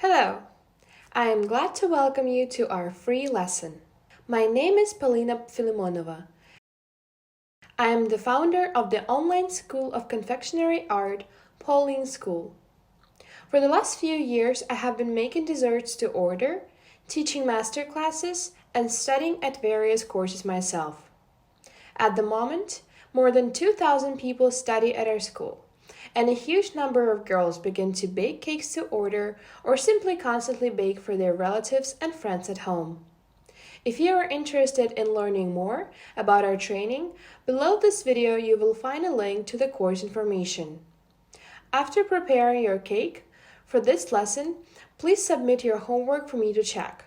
Hello! I am glad to welcome you to our free lesson. My name is Polina Filimonova. I am the founder of the online school of confectionery art, Pauline School. For the last few years, I have been making desserts to order, teaching master classes, and studying at various courses myself. At the moment, more than 2,000 people study at our school, and a huge number of girls begin to bake cakes to order or simply constantly bake for their relatives and friends at home. If you are interested in learning more about our training, below this video you will find a link to the course information. After preparing your cake for this lesson, please submit your homework for me to check.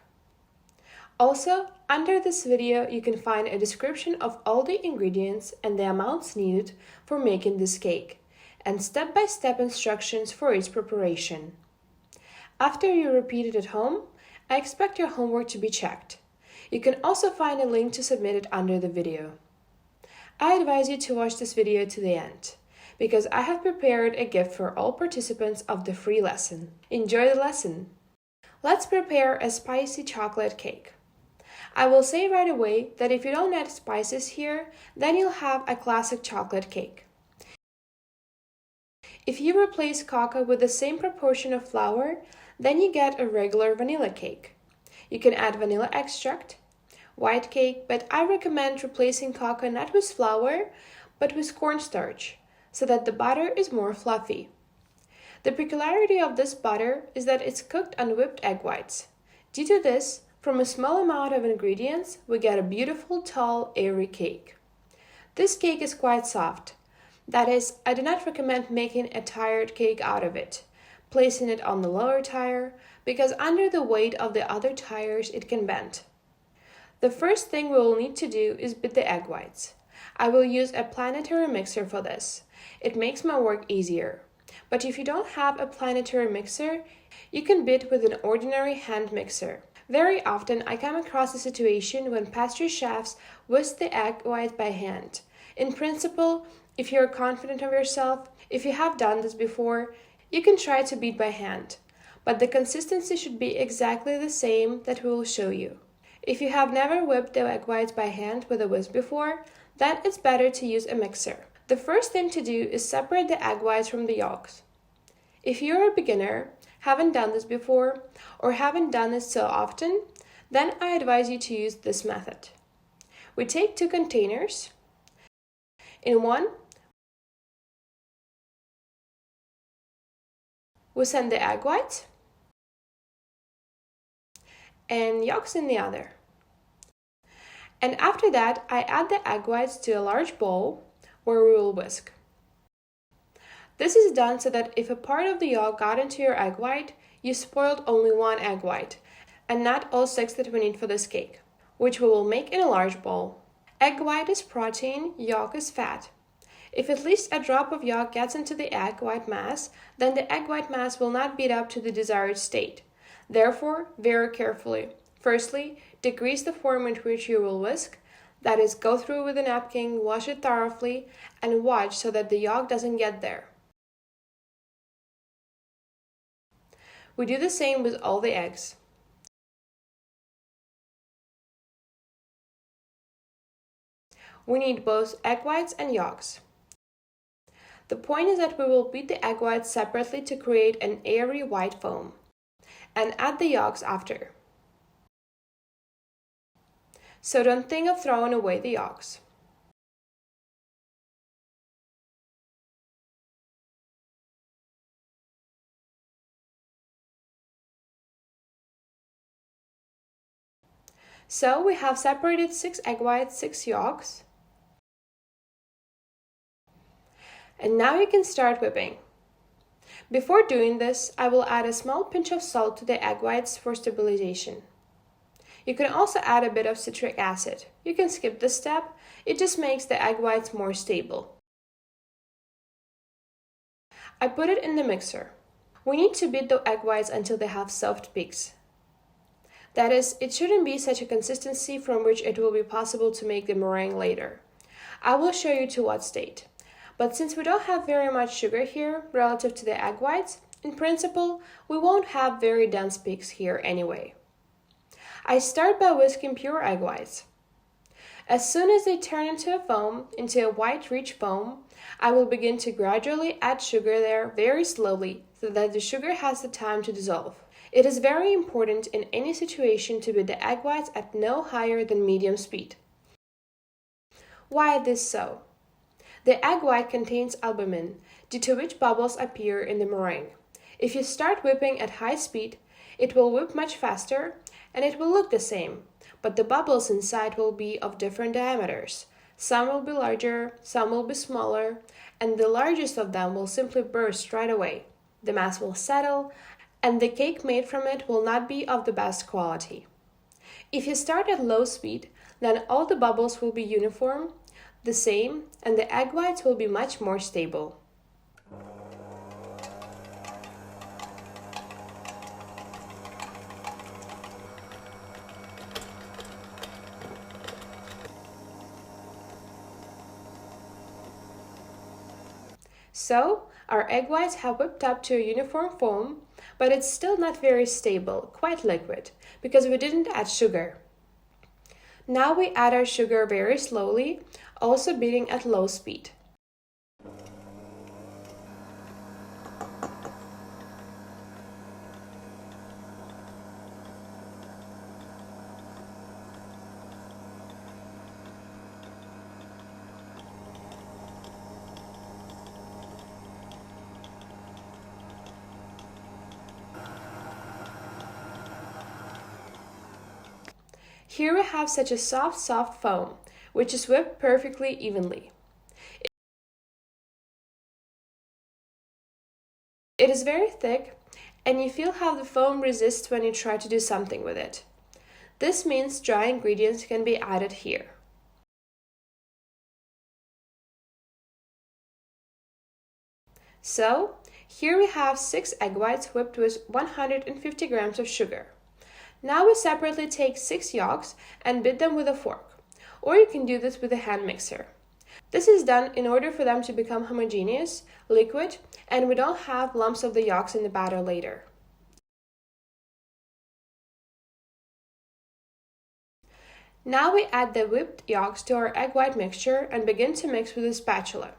Also, under this video you can find a description of all the ingredients and the amounts needed for making this cake, and step-by-step instructions for its preparation. After you repeat it at home, I expect your homework to be checked. You can also find a link to submit it under the video. I advise you to watch this video to the end, because I have prepared a gift for all participants of the free lesson. Enjoy the lesson! Let's prepare a spicy chocolate cake. I will say right away that if you don't add spices here, then you'll have a classic chocolate cake. If you replace cocoa with the same proportion of flour, then you get a regular vanilla cake. You can add vanilla extract, white cake, but I recommend replacing cocoa not with flour, but with cornstarch, so that the butter is more fluffy. The peculiarity of this butter is that it's cooked on whipped egg whites. Due to this, from a small amount of ingredients, we get a beautiful, tall, airy cake. This cake is quite soft. That is, I do not recommend making a tired cake out of it, placing it on the lower tire, because under the weight of the other tires it can bend. The first thing we will need to do is beat the egg whites. I will use a planetary mixer for this. It makes my work easier. But if you don't have a planetary mixer, you can beat with an ordinary hand mixer. Very often I come across a situation when pastry chefs whisk the egg white by hand. In principle, if you are confident of yourself, if you have done this before, you can try to beat by hand, but the consistency should be exactly the same that we will show you. If you have never whipped the egg whites by hand with a whisk before, then it's better to use a mixer. The first thing to do is separate the egg whites from the yolks. If you're a beginner, haven't done this before, or haven't done it so often, then I advise you to use this method. We take 2 containers. In one, we send the egg whites and yolks in the other. And after that, I add the egg whites to a large bowl where we will whisk. This is done so that if a part of the yolk got into your egg white, you spoiled only 1 egg white, and not all 6 that we need for this cake, which we will make in a large bowl. Egg white is protein, yolk is fat. If at least a drop of yolk gets into the egg white mass, then the egg white mass will not beat up to the desired state. Therefore, very carefully. Firstly, degrease the form in which you will whisk, that is, go through with a napkin, wash it thoroughly, and watch so that the yolk doesn't get there. We do the same with all the eggs. We need both egg whites and yolks. The point is that we will beat the egg whites separately to create an airy white foam, and add the yolks after. So don't think of throwing away the yolks. So we have separated 6 egg whites, 6 yolks. And now you can start whipping. Before doing this, I will add a small pinch of salt to the egg whites for stabilization. You can also add a bit of citric acid. You can skip this step, it just makes the egg whites more stable. I put it in the mixer. We need to beat the egg whites until they have soft peaks. That is, it shouldn't be such a consistency from which it will be possible to make the meringue later. I will show you to what state. But since we don't have very much sugar here relative to the egg whites, In principle, we won't have very dense peaks here anyway. I start by whisking pure egg whites. As soon as they turn into a white rich foam, I will begin to gradually add sugar there very slowly so that the sugar has the time to dissolve. It is very important in any situation to beat the egg whites at no higher than medium speed. Why is this so? The egg white contains albumin, due to which bubbles appear in the meringue. If you start whipping at high speed, it will whip much faster and it will look the same, but the bubbles inside will be of different diameters. Some will be larger, some will be smaller, and the largest of them will simply burst right away. The mass will settle, and the cake made from it will not be of the best quality. If you start at low speed, then all the bubbles will be uniform, the same, and the egg whites will be much more stable. So, our egg whites have whipped up to a uniform foam, but it's still not very stable, quite liquid, because we didn't add sugar. Now we add our sugar very slowly, also beating at low speed. Here we have such a soft foam, which is whipped perfectly evenly. It is very thick, and you feel how the foam resists when you try to do something with it. This means dry ingredients can be added here. So, here we have 6 egg whites whipped with 150 grams of sugar. Now we separately take 6 yolks and beat them with a fork, or you can do this with a hand mixer. This is done in order for them to become homogeneous, liquid, and we don't have lumps of the yolks in the batter later. Now we add the whipped yolks to our egg white mixture and begin to mix with a spatula.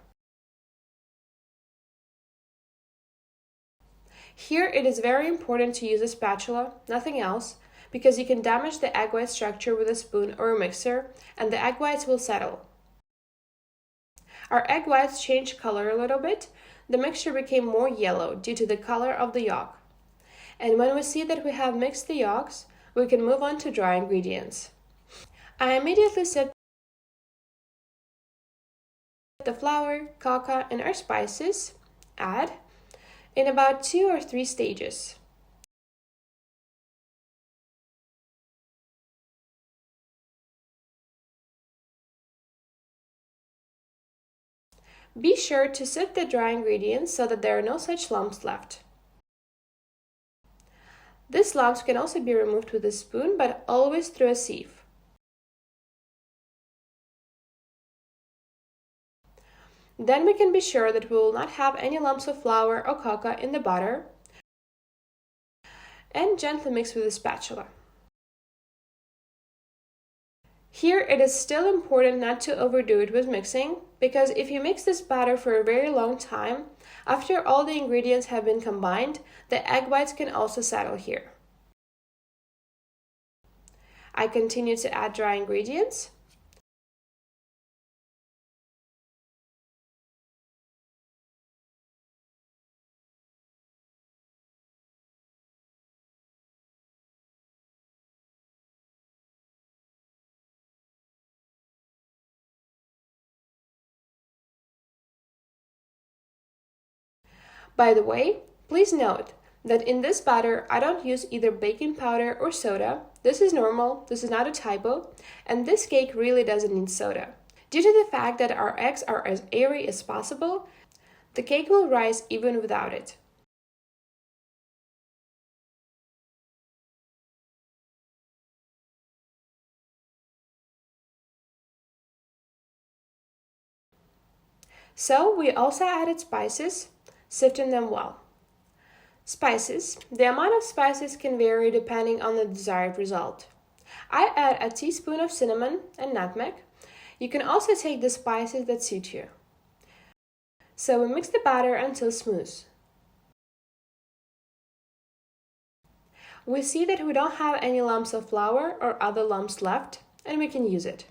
Here it is very important to use a spatula, nothing else, because you can damage the egg white structure with a spoon or a mixer, and the egg whites will settle. Our egg whites changed color a little bit. The mixture became more yellow due to the color of the yolk. And when we see that we have mixed the yolks, we can move on to dry ingredients. I immediately sift the flour, cocoa, and our spices, add, in about 2 or 3 stages. Be sure to sift the dry ingredients so that there are no such lumps left. These lumps can also be removed with a spoon, but always through a sieve. Then we can be sure that we will not have any lumps of flour or cocoa in the batter, and gently mix with a spatula. Here it is still important not to overdo it with mixing, because if you mix this batter for a very long time, after all the ingredients have been combined, the egg whites can also settle here. I continue to add dry ingredients. By the way, please note that in this batter I don't use either baking powder or soda. This is normal, this is not a typo, and this cake really doesn't need soda. Due to the fact that our eggs are as airy as possible, the cake will rise even without it. So we also added spices, sifting them well. Spices. The amount of spices can vary depending on the desired result. I add a teaspoon of cinnamon and nutmeg. You can also take the spices that suit you. So we mix the batter until smooth. We see that we don't have any lumps of flour or other lumps left, and we can use it.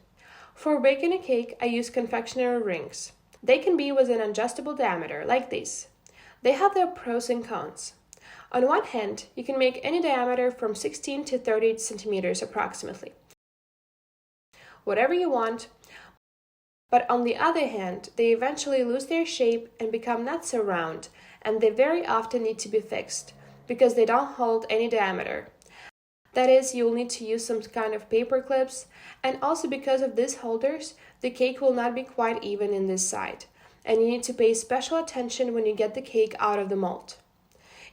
For baking a cake, I use confectionery rings. They can be with an adjustable diameter, like these. They have their pros and cons. On one hand, you can make any diameter from 16 to 38 centimeters approximately. Whatever you want. But on the other hand, they eventually lose their shape and become not so round, and they very often need to be fixed, because they don't hold any diameter. That is, you will need to use some kind of paper clips, and also because of these holders, the cake will not be quite even in this side, and you need to pay special attention when you get the cake out of the mold.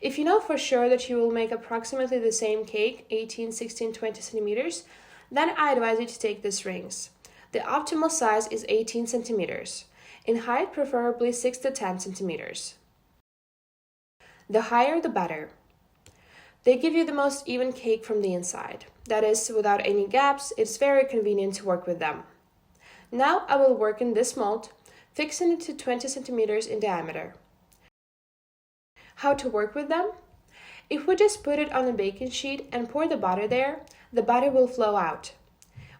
If you know for sure that you will make approximately the same cake, 18, 16, 20 centimeters, then I advise you to take these rings. The optimal size is 18 centimeters. In height, preferably 6 to 10 centimeters. The higher, the better. They give you the most even cake from the inside. That is, without any gaps, it's very convenient to work with them. Now I will work in this mold, fixing it to 20 centimeters in diameter. How to work with them? If we just put it on a baking sheet and pour the butter there, the butter will flow out.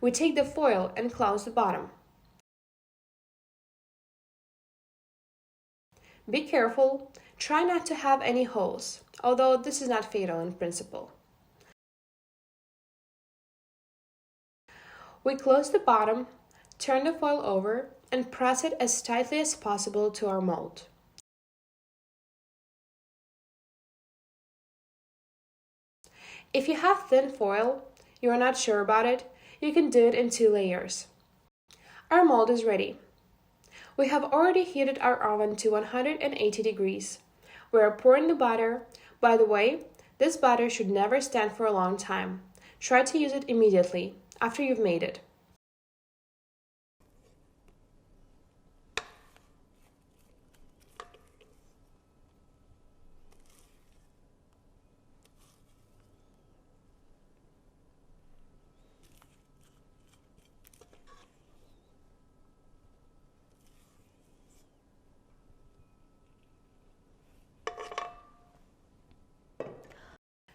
We take the foil and close the bottom. Be careful. Try not to have any holes, although this is not fatal in principle. We close the bottom, turn the foil over, and press it as tightly as possible to our mold. If you have thin foil, you are not sure about it, you can do it in 2 layers. Our mold is ready. We have already heated our oven to 180 degrees. We are pouring the butter. By the way, this butter should never stand for a long time. Try to use it immediately, after you've made it.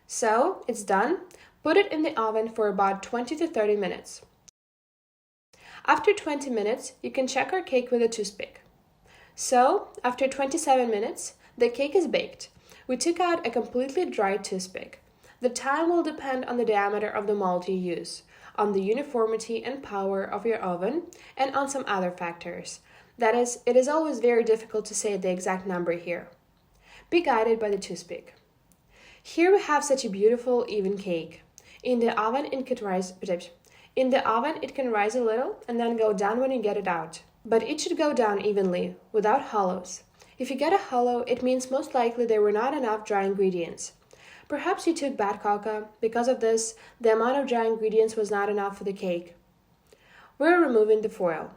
So, it's done. Put it in the oven for about 20 to 30 minutes. After 20 minutes, you can check our cake with a toothpick. So, after 27 minutes, the cake is baked. We took out a completely dry toothpick. The time will depend on the diameter of the mold you use, on the uniformity and power of your oven, and on some other factors. That is, it is always very difficult to say the exact number here. Be guided by the toothpick. Here we have such a beautiful, even cake. In the oven, it can rise a little and then go down when you get it out. But it should go down evenly, without hollows. If you get a hollow, it means most likely there were not enough dry ingredients. Perhaps you took bad cocoa. Because of this, the amount of dry ingredients was not enough for the cake. We're removing the foil.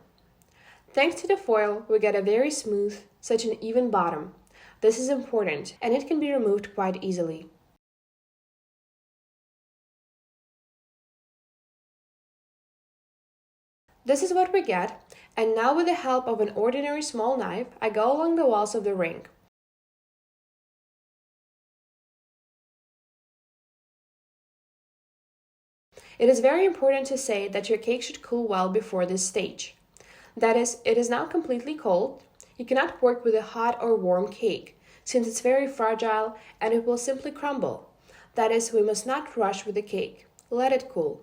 Thanks to the foil, we get a very smooth, such an even bottom. This is important, and it can be removed quite easily. This is what we get, and now with the help of an ordinary small knife, I go along the walls of the ring. It is very important to say that your cake should cool well before this stage. That is, it is now completely cold. You cannot work with a hot or warm cake, since it's very fragile and it will simply crumble. That is, we must not rush with the cake. Let it cool.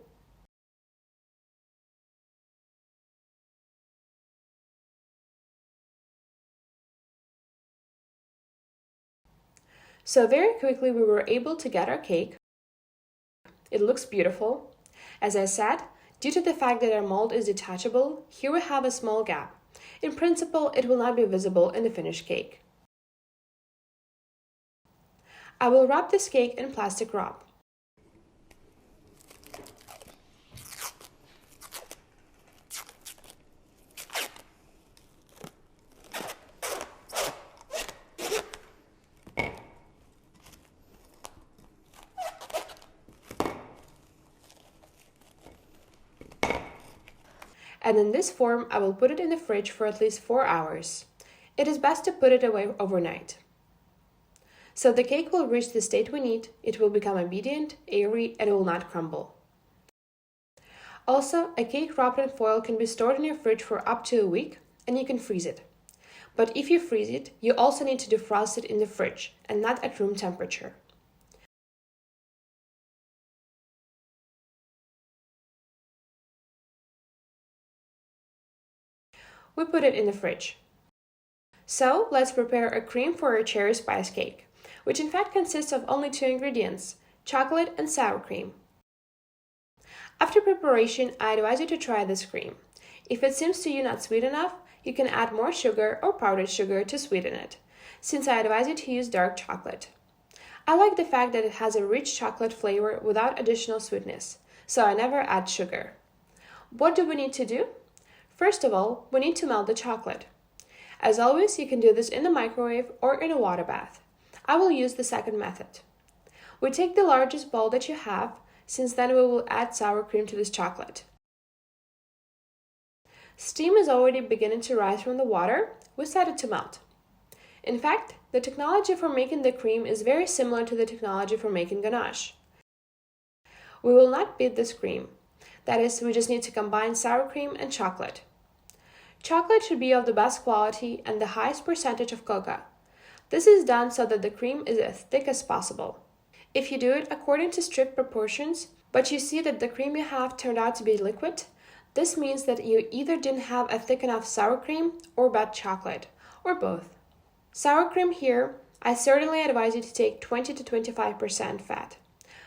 So very quickly we were able to get our cake. It looks beautiful. As I said, due to the fact that our mold is detachable, here we have a small gap. In principle, it will not be visible in the finished cake. I will wrap this cake in plastic wrap. and in this form I will put it in the fridge for at least 4 hours. It is best to put it away overnight. So the cake will reach the state we need, it will become obedient, airy, and it will not crumble. Also, a cake wrapped in foil can be stored in your fridge for up to a week, and you can freeze it. But if you freeze it, you also need to defrost it in the fridge, and not at room temperature. We put it in the fridge. So, let's prepare a cream for our cherry spice cake, which in fact consists of only 2 ingredients, chocolate and sour cream. After preparation, I advise you to try this cream. If it seems to you not sweet enough, you can add more sugar or powdered sugar to sweeten it, since I advise you to use dark chocolate. I like the fact that it has a rich chocolate flavor without additional sweetness, so I never add sugar. What do we need to do? First of all, we need to melt the chocolate. As always, you can do this in the microwave or in a water bath. I will use the second method. We take the largest bowl that you have, since then we will add sour cream to this chocolate. Steam is already beginning to rise from the water, we set it to melt. In fact, the technology for making the cream is very similar to the technology for making ganache. We will not beat this cream. That is, we just need to combine sour cream and chocolate. Chocolate should be of the best quality and the highest percentage of cocoa. This is done so that the cream is as thick as possible. If you do it according to strict proportions, but you see that the cream you have turned out to be liquid, this means that you either didn't have a thick enough sour cream or bad chocolate, or both. Sour cream here, I certainly advise you to take 20 to 25% fat.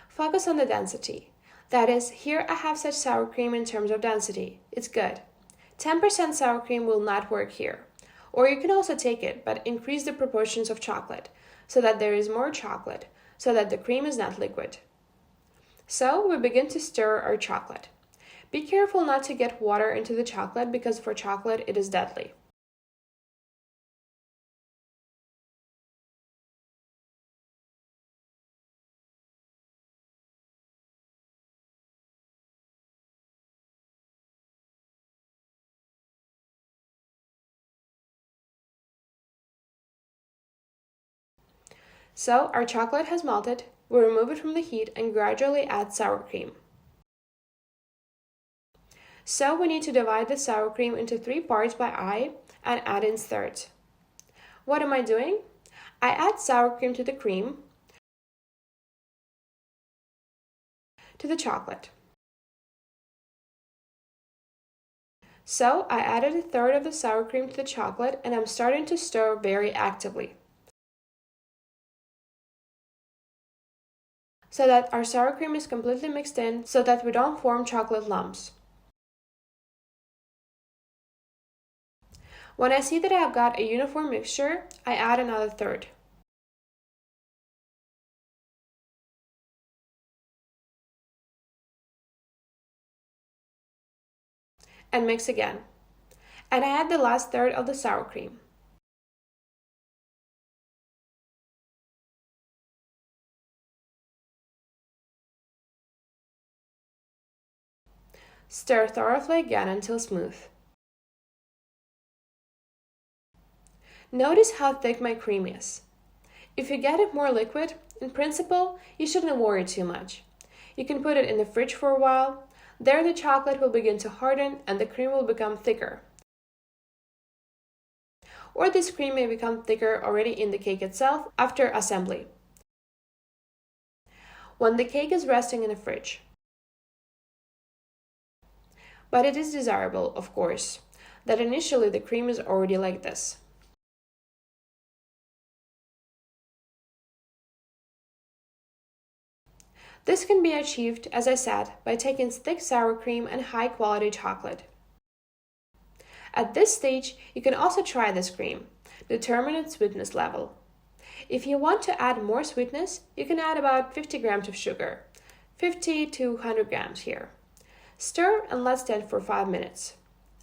Focus on the density. That is, here I have such sour cream in terms of density. It's good. 10% sour cream will not work here. Or you can also take it, but increase the proportions of chocolate, so that there is more chocolate, so that the cream is not liquid. So we begin to stir our chocolate. Be careful not to get water into the chocolate because for chocolate it is deadly. So our chocolate has melted, we remove it from the heat and gradually add sour cream. So we need to divide the sour cream into 3 parts by eye and add in thirds. What am I doing? I add sour cream to the cream, to the chocolate. So I added a third of the sour cream to the chocolate and I'm starting to stir very actively, so that our sour cream is completely mixed in so that we don't form chocolate lumps. When I see that I have got a uniform mixture, I add another third. And mix again. And I add the last third of the sour cream. Stir thoroughly again until smooth. Notice how thick my cream is. If you get it more liquid, in principle, you shouldn't worry too much. You can put it in the fridge for a while. There the chocolate will begin to harden and the cream will become thicker. Or this cream may become thicker already in the cake itself after assembly, when the cake is resting in the fridge. But it is desirable, of course, that initially the cream is already like this. This can be achieved, as I said, by taking thick sour cream and high-quality chocolate. At this stage, you can also try this cream, determine its sweetness level. If you want to add more sweetness, you can add about 50 grams of sugar, 50 to 100 grams here. Stir and let stand for 5 minutes.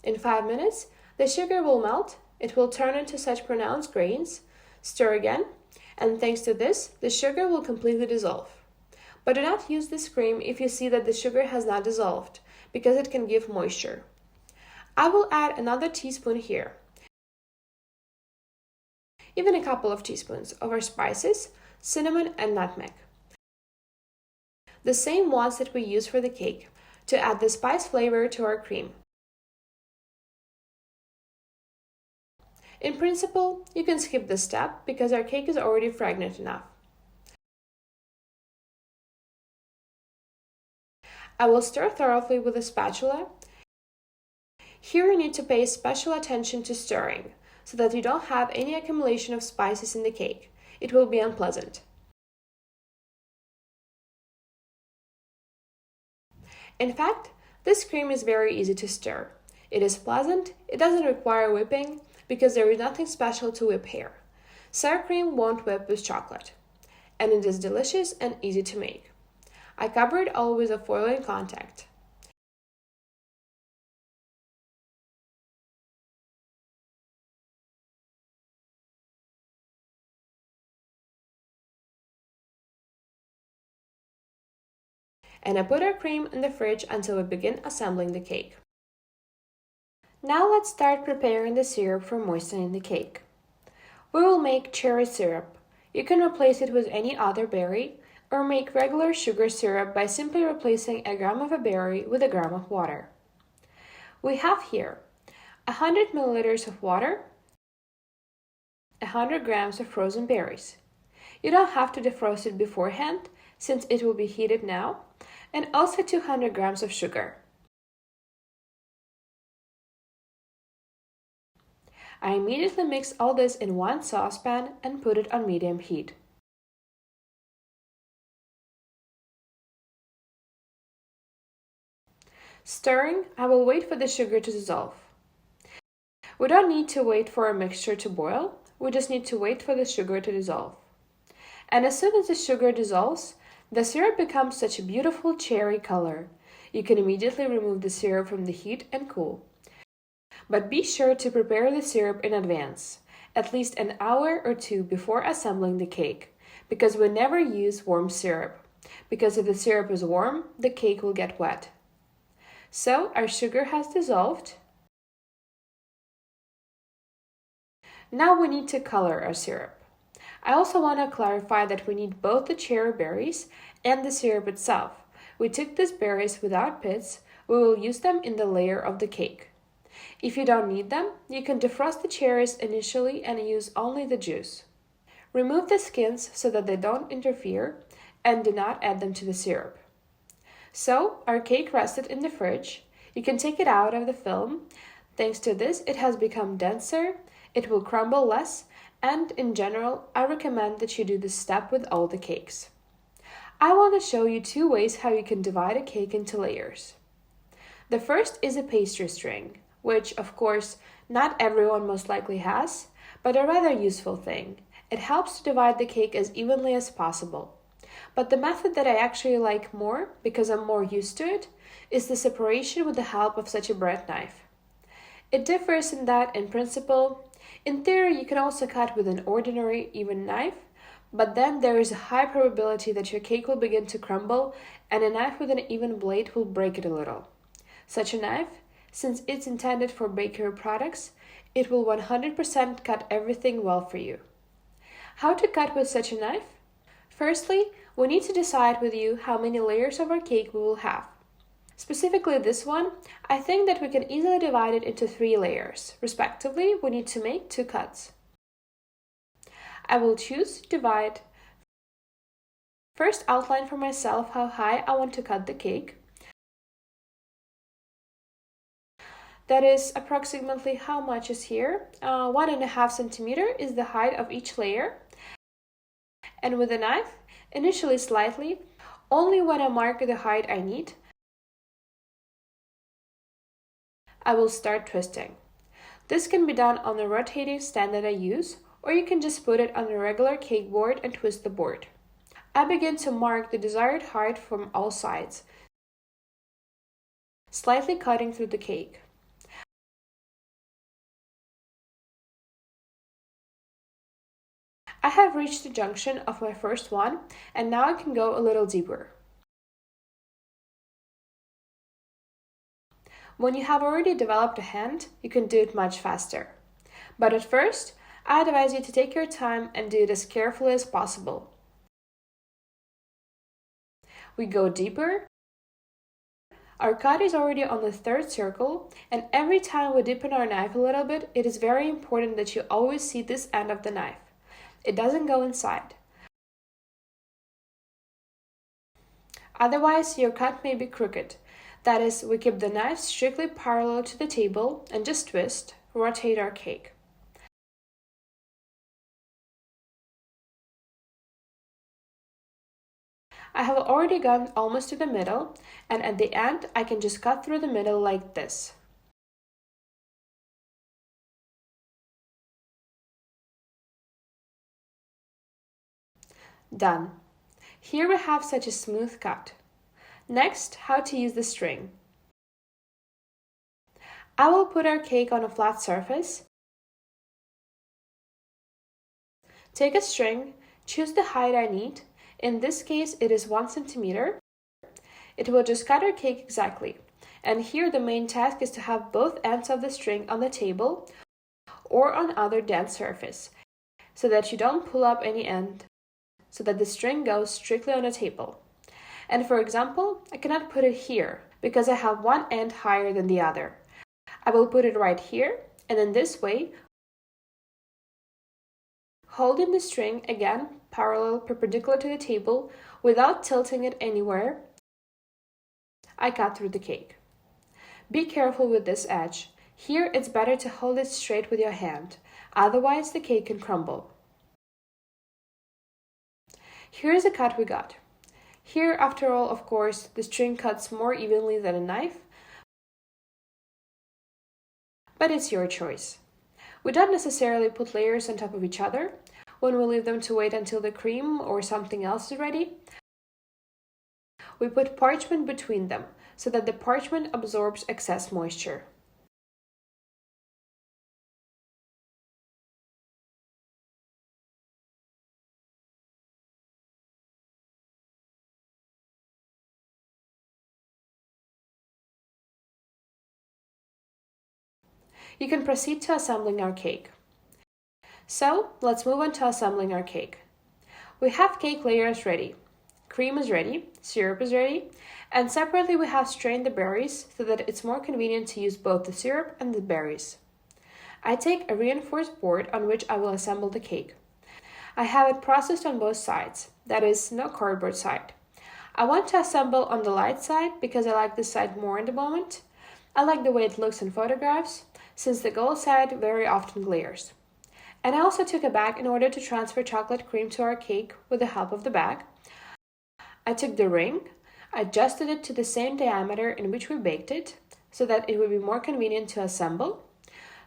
In 5 minutes, the sugar will melt, it will turn into such pronounced grains. Stir again, and thanks to this, the sugar will completely dissolve. But do not use this cream if you see that the sugar has not dissolved, because it can give moisture. I will add another teaspoon here, even a couple of teaspoons of our spices, cinnamon and nutmeg. The same ones that we use for the cake to add the spice flavor to our cream. In principle, you can skip this step because our cake is already fragrant enough. I will stir thoroughly with a spatula. Here you need to pay special attention to stirring, so that you don't have any accumulation of spices in the cake. It will be unpleasant. In fact, this cream is very easy to stir. It is pleasant, it doesn't require whipping, because there is nothing special to whip here. Sour cream won't whip with chocolate. And it is delicious and easy to make. I cover it all with a foil in contact. And I put our cream in the fridge until we begin assembling the cake. Now let's start preparing the syrup for moistening the cake. We will make cherry syrup. You can replace it with any other berry, or make regular sugar syrup by simply replacing a gram of a berry with a gram of water. We have here 100 milliliters of water, 100 grams of frozen berries. You don't have to defrost it beforehand, since it will be heated now, and also 200 grams of sugar. I immediately mix all this in one saucepan and put it on medium heat. Stirring, I will wait for the sugar to dissolve. We don't need to wait for a mixture to boil, we just need to wait for the sugar to dissolve. And as soon as the sugar dissolves, the syrup becomes such a beautiful cherry color. You can immediately remove the syrup from the heat and cool. But be sure to prepare the syrup in advance, at least an hour or two before assembling the cake, because we never use warm syrup, because if the syrup is warm, the cake will get wet. So our sugar has dissolved. Now we need to color our syrup. I also want to clarify that we need both the cherry berries and the syrup itself. We took these berries without pits, we will use them in the layer of the cake. If you don't need them, you can defrost the cherries initially and use only the juice. Remove the skins so that they don't interfere and do not add them to the syrup. So, our cake rested in the fridge. You can take it out of the film. Thanks to this, it has become denser, it will crumble less, and in general, I recommend that you do this step with all the cakes. I want to show you two ways how you can divide a cake into layers. The first is a pastry string, which, of course, not everyone most likely has, but a rather useful thing. It helps to divide the cake as evenly as possible. But the method that I actually like more, because I'm more used to it, is the separation with the help of such a bread knife. It differs in that, in principle, in theory you can also cut with an ordinary even knife, but then there is a high probability that your cake will begin to crumble and a knife with an even blade will break it a little. Such a knife, since it's intended for bakery products, it will 100% cut everything well for you. How to cut with such a knife? Firstly, we need to decide with you how many layers of our cake we will have. Specifically this one, I think that we can easily divide it into 3 layers. Respectively, we need to make 2 cuts. I will choose divide. First, outline for myself how high I want to cut the cake. That is approximately how much is here. 1.5 centimeter is the height of each layer. And with a knife, initially slightly, only when I mark the height I need, I will start twisting. This can be done on the rotating stand that I use, or you can just put it on a regular cake board and twist the board. I begin to mark the desired height from all sides, slightly cutting through the cake. I have reached the junction of my first one, and now I can go a little deeper. When you have already developed a hand, you can do it much faster. But at first, I advise you to take your time and do it as carefully as possible. We go deeper. Our cut is already on the third circle, and every time we dip in our knife a little bit, it is very important that you always see this end of the knife. It doesn't go inside. Otherwise, your cut may be crooked. That is, we keep the knife strictly parallel to the table and just twist, rotate our cake. I have already gone almost to the middle, and at the end I can just cut through the middle like this. Done. Here we have such a smooth cut. Next, how to use the string. I will put our cake on a flat surface. Take a string, choose the height I need. In this case, it is 1 centimeter. It will just cut our cake exactly. And here the main task is to have both ends of the string on the table or on other dense surface, so that you don't pull up any end, so that the string goes strictly on the table. And for example, I cannot put it here because I have one end higher than the other. I will put it right here, and in this way, holding the string again parallel perpendicular to the table without tilting it anywhere, I cut through the cake. Be careful with this edge. Here it's better to hold it straight with your hand, otherwise the cake can crumble. Here is the cut we got. Here, after all, of course, the string cuts more evenly than a knife, but it's your choice. We don't necessarily put layers on top of each other. When we leave them to wait until the cream or something else is ready, we put parchment between them so that the parchment absorbs excess moisture. You can proceed to assembling our cake. So, let's move on to assembling our cake. We have cake layers ready. Cream is ready, syrup is ready, and separately we have strained the berries so that it's more convenient to use both the syrup and the berries. I take a reinforced board on which I will assemble the cake. I have it processed on both sides, that is, no cardboard side. I want to assemble on the light side because I like this side more in the moment. I like the way it looks in photographs, since the gold side very often glares. And I also took a bag in order to transfer chocolate cream to our cake with the help of the bag. I took the ring, adjusted it to the same diameter in which we baked it, so that it would be more convenient to assemble,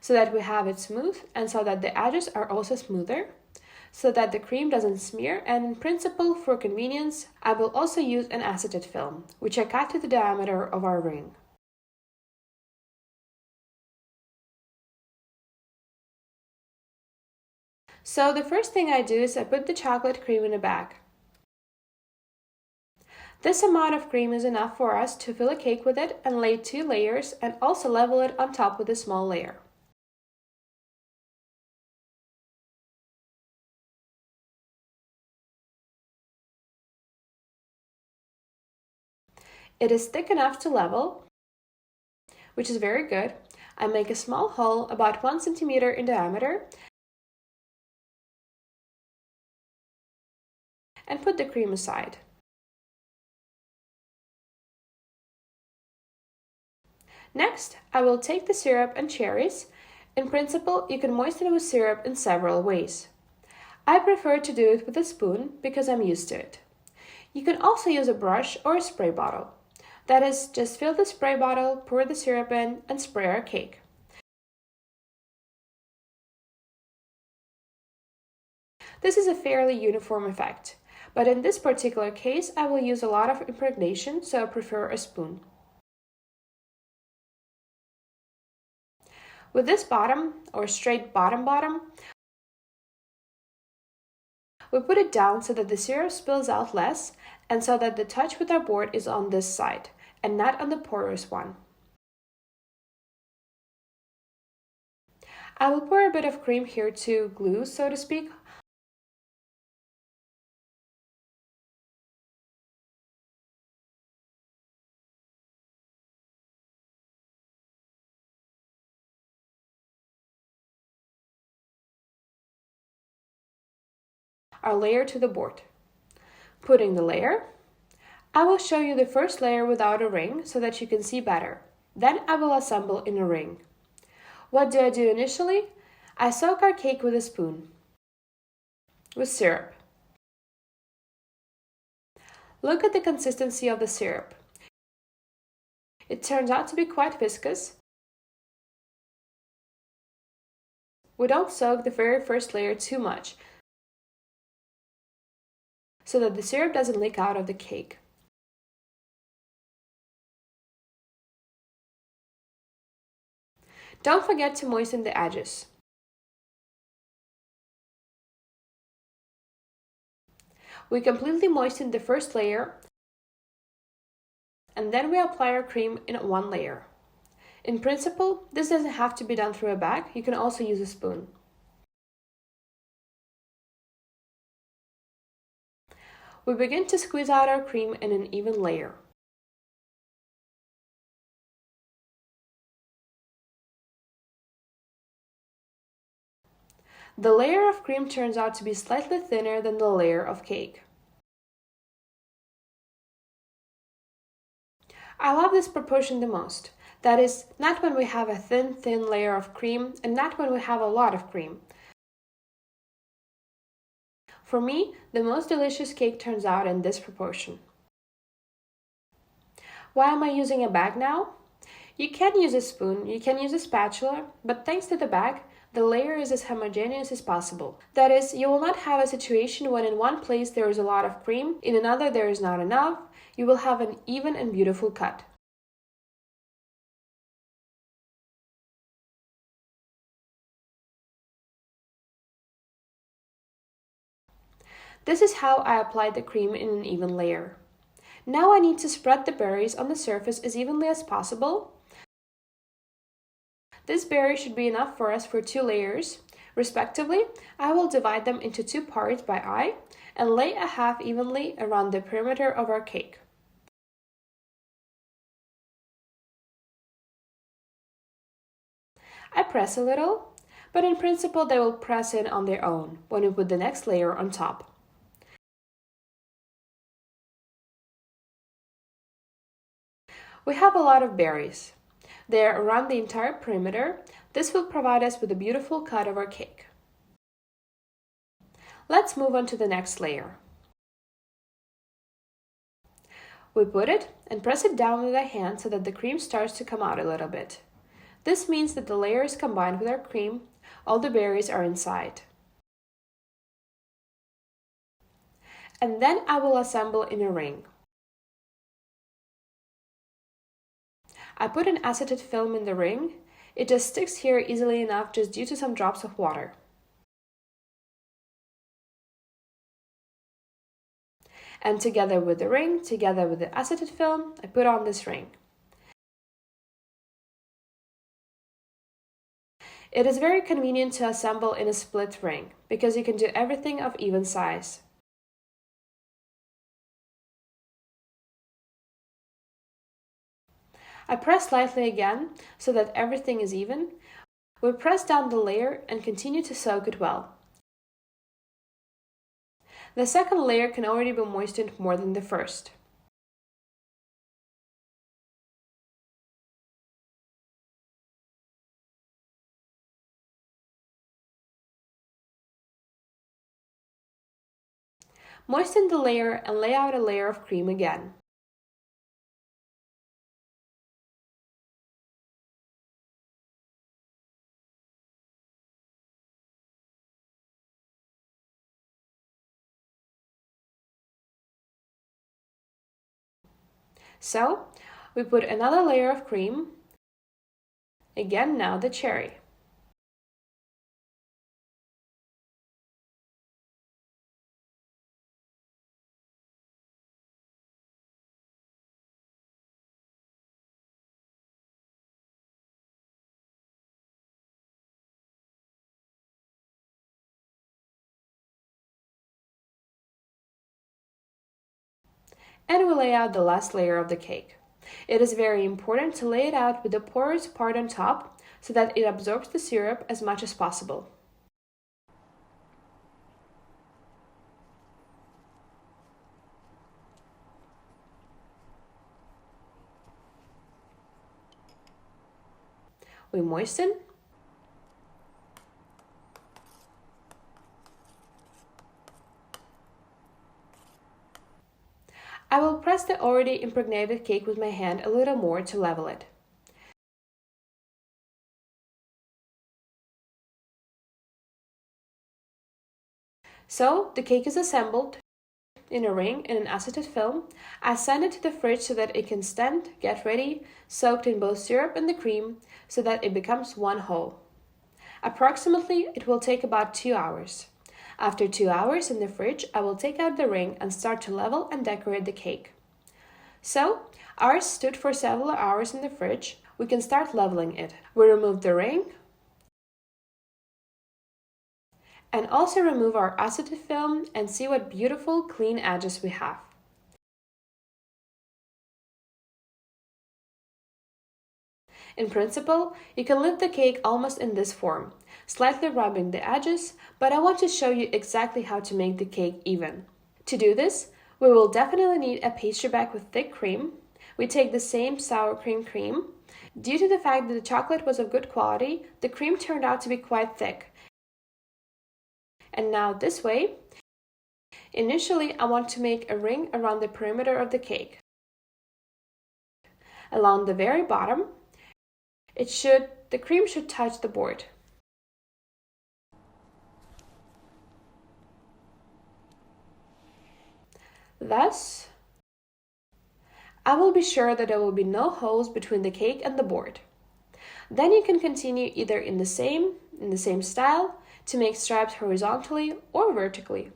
so that we have it smooth and so that the edges are also smoother, so that the cream doesn't smear, and in principle, for convenience, I will also use an acetate film, which I cut to the diameter of our ring. So the first thing I do is I put the chocolate cream in a bag. This amount of cream is enough for us to fill a cake with it and lay 2 layers and also level it on top with a small layer. It is thick enough to level, which is very good. I make a small hole about 1 centimeter in diameter and put the cream aside. Next, I will take the syrup and cherries. In principle, you can moisten it with syrup in several ways. I prefer to do it with a spoon because I'm used to it. You can also use a brush or a spray bottle. That is, just fill the spray bottle, pour the syrup in, and spray our cake. This is a fairly uniform effect, but in this particular case, I will use a lot of impregnation, so I prefer a spoon. With this bottom, or straight bottom, we put it down so that the syrup spills out less and so that the touch with our board is on this side and not on the porous one. I will pour a bit of cream here to glue, so to speak. Our layer to the board. Putting the layer, I will show you the first layer without a ring so that you can see better. Then I will assemble in a ring. What do I do initially? I soak our cake with a spoon, with syrup. Look at the consistency of the syrup. It turns out to be quite viscous. We don't soak the very first layer too much, so that the syrup doesn't leak out of the cake. Don't forget to moisten the edges. We completely moisten the first layer, and then we apply our cream in one layer. In principle, this doesn't have to be done through a bag, you can also use a spoon. We begin to squeeze out our cream in an even layer. The layer of cream turns out to be slightly thinner than the layer of cake. I love this proportion the most. That is, not when we have a thin layer of cream and not when we have a lot of cream. For me, the most delicious cake turns out in this proportion. Why am I using a bag now? You can use a spoon, you can use a spatula, but thanks to the bag, the layer is as homogeneous as possible. That is, you will not have a situation when in one place there is a lot of cream, in another there is not enough. You will have an even and beautiful cut. This is how I applied the cream in an even layer. Now I need to spread the berries on the surface as evenly as possible. This berry should be enough for us for 2 layers. Respectively, I will divide them into 2 parts by eye and lay a half evenly around the perimeter of our cake. I press a little, but in principle they will press in on their own when we put the next layer on top. We have a lot of berries. They are around the entire perimeter. This will provide us with a beautiful cut of our cake. Let's move on to the next layer. We put it and press it down with a hand so that the cream starts to come out a little bit. This means that the layer is combined with our cream, all the berries are inside. And then I will assemble in a ring. I put an acetate film in the ring. It just sticks here easily enough just due to some drops of water. And together with the ring, together with the acetate film, I put on this ring. It is very convenient to assemble in a split ring, because you can do everything of even size. I press lightly again so that everything is even. We press down the layer and continue to soak it well. The second layer can already be moistened more than the first. Moisten the layer and lay out a layer of cream again. So, we put another layer of cream, again now the cherry. and we lay out the last layer of the cake. It is very important to lay it out with the porous part on top so that it absorbs the syrup as much as possible. We moisten. I will press the already impregnated cake with my hand a little more to level it. So, the cake is assembled in a ring in an acetate film. I send it to the fridge so that it can stand, get ready, soaked in both syrup and the cream, so that it becomes one whole. Approximately, it will take about 2 hours. After 2 hours in the fridge, I will take out the ring and start to level and decorate the cake. So, ours stood for several hours in the fridge. We can start leveling it. We remove the ring and also remove our acetate film and see what beautiful clean edges we have. In principle, you can leave the cake almost in this form, slightly rubbing the edges, but I want to show you exactly how to make the cake even. To do this, we will definitely need a pastry bag with thick cream. We take the same sour cream. Due to the fact that the chocolate was of good quality, the cream turned out to be quite thick. And now this way, initially I want to make a ring around the perimeter of the cake. Along the very bottom, the cream should touch the board. Thus, I will be sure that there will be no holes between the cake and the board. Then you can continue either in the same style to make stripes horizontally or vertically.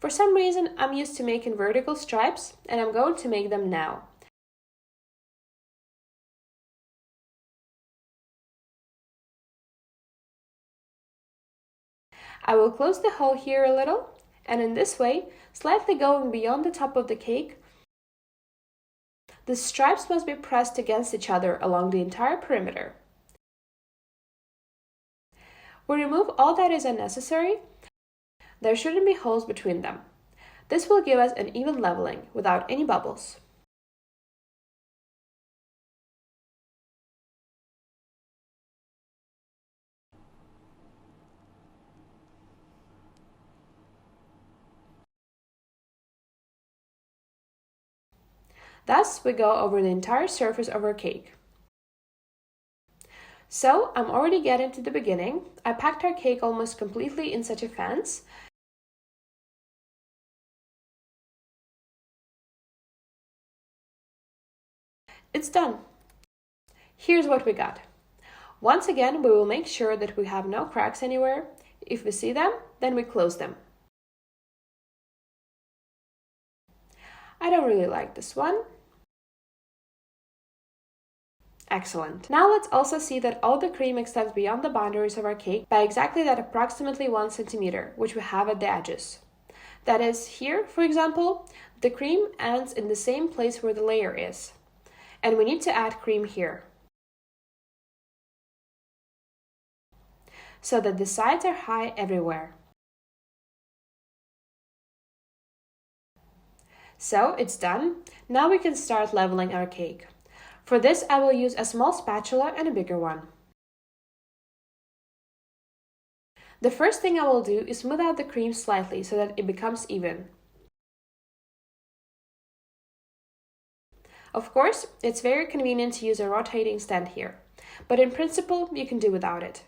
For some reason, I'm used to making vertical stripes, and I'm going to make them now. I will close the hole here a little, and in this way, slightly going beyond the top of the cake, the stripes must be pressed against each other along the entire perimeter. We remove all that is unnecessary. There shouldn't be holes between them. This will give us an even leveling without any bubbles. Thus, we go over the entire surface of our cake. So, I'm already getting to the beginning. I packed our cake almost completely in such a fence. It's done. Here's what we got. Once again, we will make sure that we have no cracks anywhere. If we see them, then we close them. I don't really like this one. Excellent. Now let's also see that all the cream extends beyond the boundaries of our cake by exactly that approximately 1 centimeter, which we have at the edges. That is, here, for example, the cream ends in the same place where the layer is. And we need to add cream here, so that the sides are high everywhere. So it's done. Now we can start leveling our cake. For this, I will use a small spatula and a bigger one. The first thing I will do is smooth out the cream slightly so that it becomes even. Of course, it's very convenient to use a rotating stand here, but in principle, you can do without it.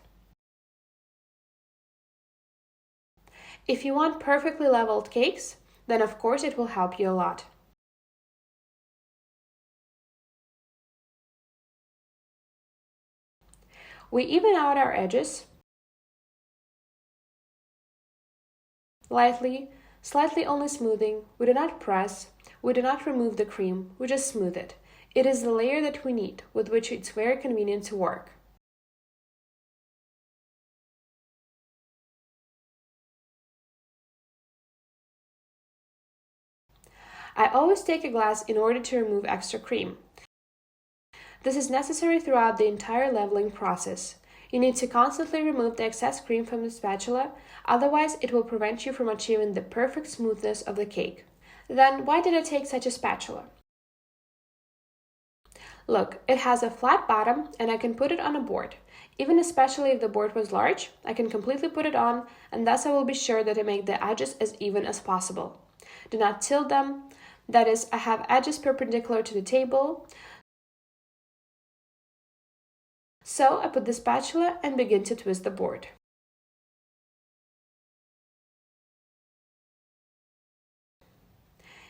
If you want perfectly leveled cakes, then of course it will help you a lot. We even out our edges lightly, slightly only smoothing. We do not press, we do not remove the cream, we just smooth it. It is the layer that we need, with which it's very convenient to work. I always take a glass in order to remove extra cream. This is necessary throughout the entire leveling process. You need to constantly remove the excess cream from the spatula, otherwise it will prevent you from achieving the perfect smoothness of the cake. Then why did I take such a spatula? Look, it has a flat bottom and I can put it on a board. Even especially if the board was large, I can completely put it on, and thus I will be sure that I make the edges as even as possible. Do not tilt them, that is, I have edges perpendicular to the table. So I put the spatula and begin to twist the board.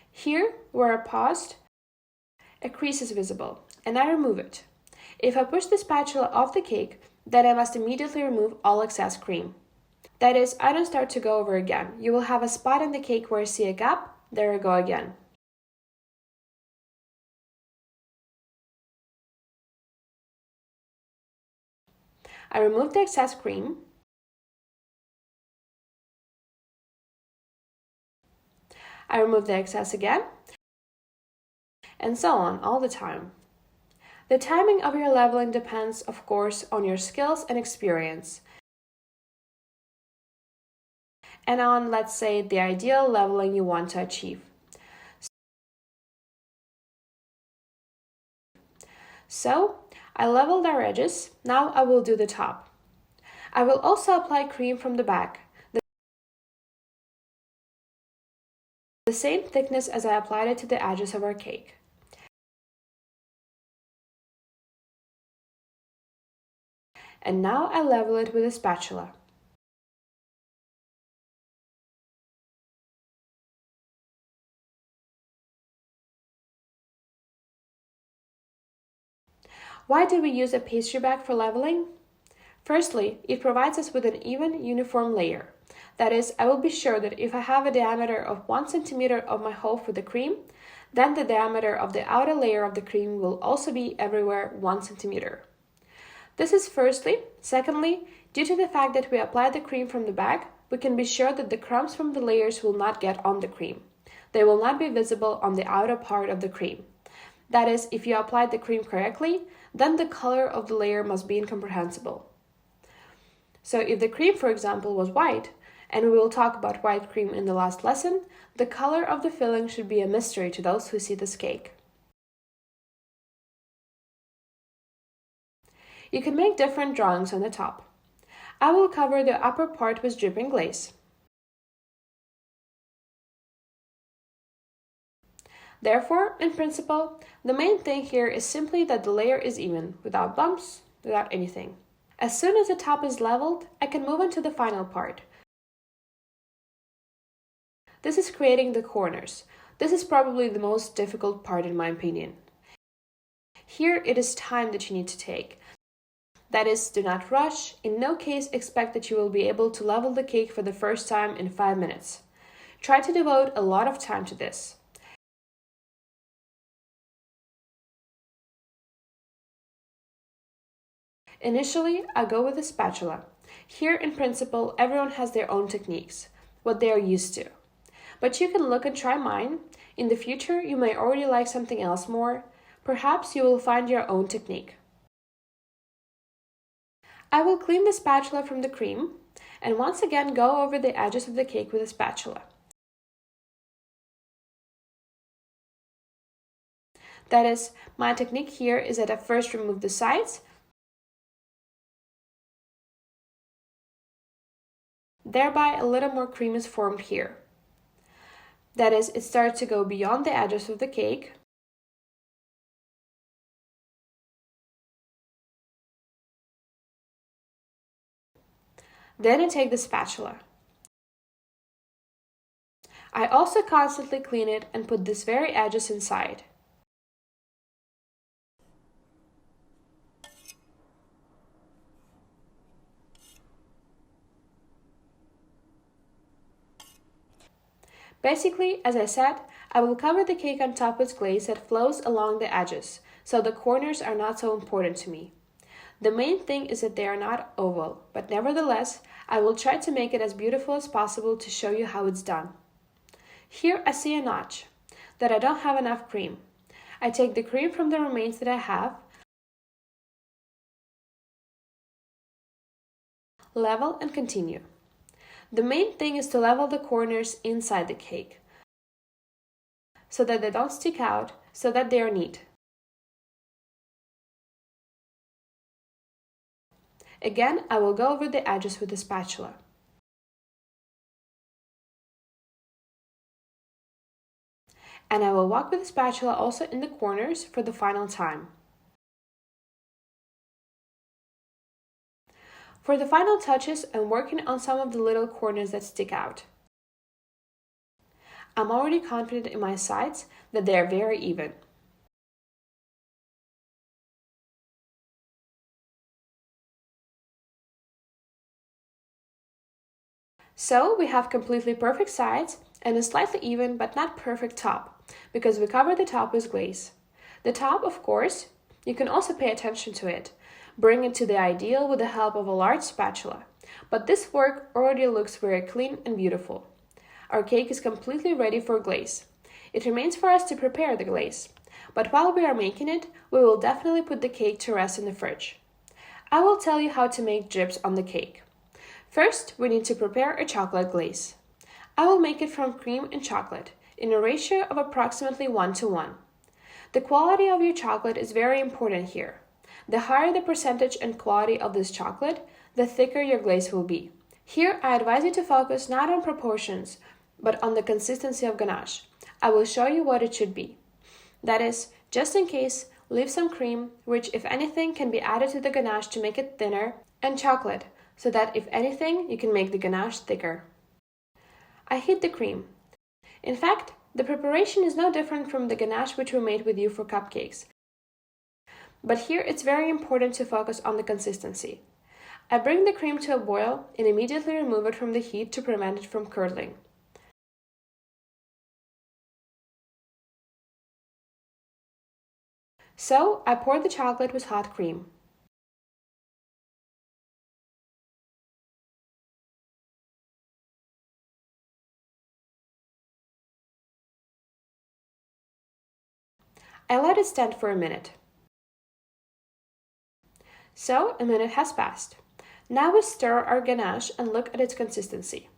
Here, where I paused, a crease is visible, and I remove it. If I push the spatula off the cake, then I must immediately remove all excess cream. That is, I don't start to go over again. You will have a spot in the cake where I see a gap. There I go again. I remove the excess cream. I remove the excess again, and so on all the time. The timing of your leveling depends, of course, on your skills and experience, and on, let's say, the ideal leveling you want to achieve. So, I leveled our edges, now I will do the top. I will also apply cream from the back, the same thickness as I applied it to the edges of our cake. And now I level it with a spatula. Why do we use a pastry bag for leveling? Firstly, it provides us with an even, uniform layer. That is, I will be sure that if I have a diameter of 1 centimeter of my hole for the cream, then the diameter of the outer layer of the cream will also be everywhere 1 centimeter. This is firstly. Secondly, due to the fact that we apply the cream from the bag, we can be sure that the crumbs from the layers will not get on the cream. They will not be visible on the outer part of the cream. That is, if you applied the cream correctly, then the color of the layer must be incomprehensible. So if the cream, for example, was white, and we will talk about white cream in the last lesson, the color of the filling should be a mystery to those who see this cake. You can make different drawings on the top. I will cover the upper part with dripping glaze. Therefore, in principle, the main thing here is simply that the layer is even, without bumps, without anything. As soon as the top is leveled, I can move on to the final part. This is creating the corners. This is probably the most difficult part in my opinion. Here it is time that you need to take. That is, do not rush. In no case expect that you will be able to level the cake for the first time in 5 minutes. Try to devote a lot of time to this. Initially, I go with a spatula. Here, in principle, everyone has their own techniques, what they are used to. But you can look and try mine. In the future, you may already like something else more. Perhaps you will find your own technique. I will clean the spatula from the cream, and once again go over the edges of the cake with a spatula. That is, my technique here is that I first remove the sides, thereby a little more cream is formed here. That is, it starts to go beyond the edges of the cake. Then I take the spatula. I also constantly clean it and put these very edges inside. Basically, as I said, I will cover the cake on top with glaze that flows along the edges, so the corners are not so important to me. The main thing is that they are not oval, but nevertheless, I will try to make it as beautiful as possible to show you how it's done. Here I see a notch. that I don't have enough cream. I take the cream from the remains that I have, level and continue. The main thing is to level the corners inside the cake, so that they don't stick out, so that they are neat. Again, I will go over the edges with the spatula. And I will walk with the spatula also in the corners for the final time. For the final touches, I'm working on some of the little corners that stick out. I'm already confident in my sides that they are very even. So we have completely perfect sides and a slightly even but not perfect top, because we cover the top with glaze. The top, of course, you can also pay attention to it. Bring it to the ideal with the help of a large spatula. But this work already looks very clean and beautiful. Our cake is completely ready for glaze. It remains for us to prepare the glaze. But while we are making it, we will definitely put the cake to rest in the fridge. I will tell you how to make drips on the cake. First, we need to prepare a chocolate glaze. I will make it from cream and chocolate in a ratio of approximately 1:1. The quality of your chocolate is very important here. The higher the percentage and quality of this chocolate, the thicker your glaze will be. Here, I advise you to focus not on proportions, but on the consistency of ganache. I will show you what it should be. That is, just in case, leave some cream, which if anything can be added to the ganache to make it thinner, and chocolate, so that if anything, you can make the ganache thicker. I heat the cream. In fact, the preparation is no different from the ganache which we made with you for cupcakes. But here it's very important to focus on the consistency. I bring the cream to a boil and immediately remove it from the heat to prevent it from curdling. So, I pour the chocolate with hot cream. I let it stand for a minute. So, a minute has passed. Now we stir our ganache and look at its consistency.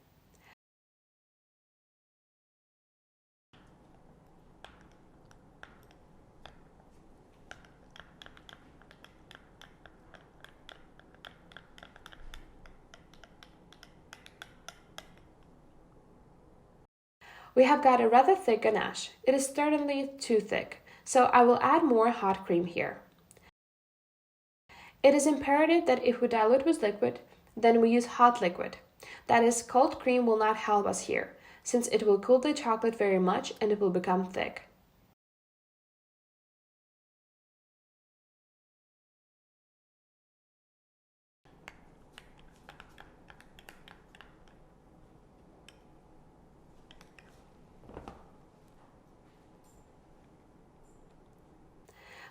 We have got a rather thick ganache. It is certainly too thick, so I will add more hot cream here. It is imperative that if we dilute with liquid, then we use hot liquid. That is, cold cream will not help us here, since it will cool the chocolate very much and it will become thick.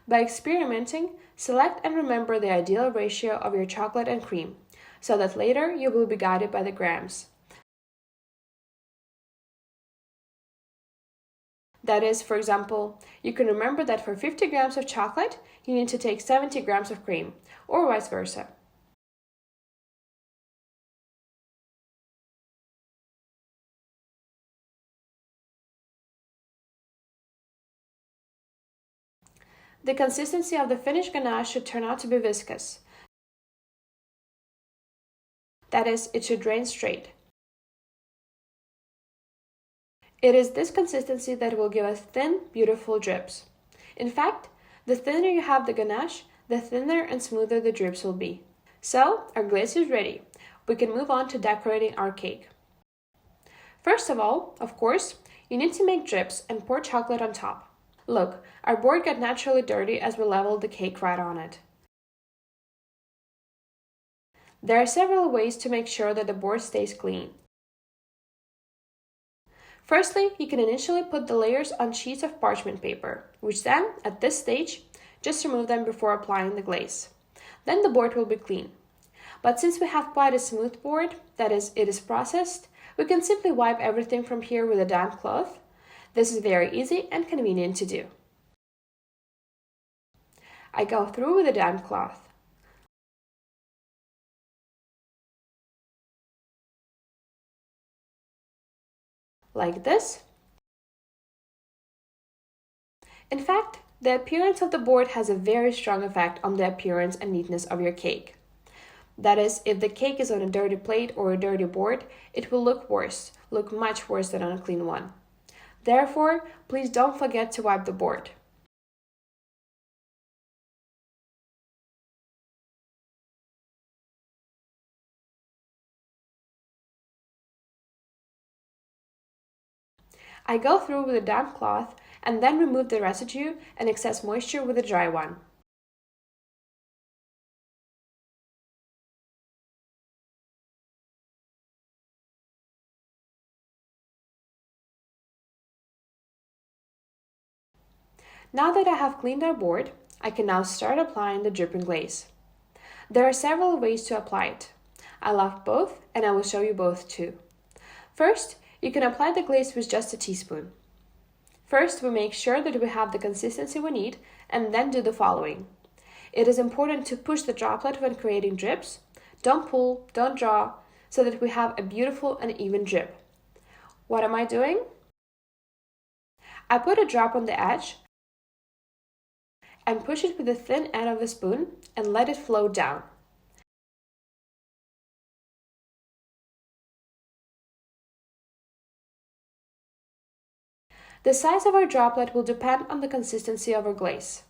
By experimenting, select and remember the ideal ratio of your chocolate and cream, so that later you will be guided by the grams. That is, for example, you can remember that for 50 grams of chocolate, you need to take 70 grams of cream, or vice versa. The consistency of the finished ganache should turn out to be viscous. That is, it should drain straight. It is this consistency that will give us thin, beautiful drips. In fact, the thinner you have the ganache, the thinner and smoother the drips will be. So, our glaze is ready. We can move on to decorating our cake. First of all, of course, you need to make drips and pour chocolate on top. Look, our board got naturally dirty as we leveled the cake right on it. There are several ways to make sure that the board stays clean. Firstly, you can initially put the layers on sheets of parchment paper, which then, at this stage, just remove them before applying the glaze. Then the board will be clean. But since we have quite a smooth board, that is, it is processed, we can simply wipe everything from here with a damp cloth. This is very easy and convenient to do. I go through with a damp cloth. Like this. In fact, the appearance of the board has a very strong effect on the appearance and neatness of your cake. That is, if the cake is on a dirty plate or a dirty board, it will look much worse than on a clean one. Therefore, please don't forget to wipe the board. I go through with a damp cloth and then remove the residue and excess moisture with a dry one. Now that I have cleaned our board, I can now start applying the dripping glaze. There are several ways to apply it. I love both and I will show you both too. First, you can apply the glaze with just a teaspoon. First, we make sure that we have the consistency we need and then do the following. It is important to push the droplet when creating drips. Don't pull, don't draw, so that we have a beautiful and even drip. What am I doing? I put a drop on the edge and push it with the thin end of a spoon and let it flow down. The size of our droplet will depend on the consistency of our glaze.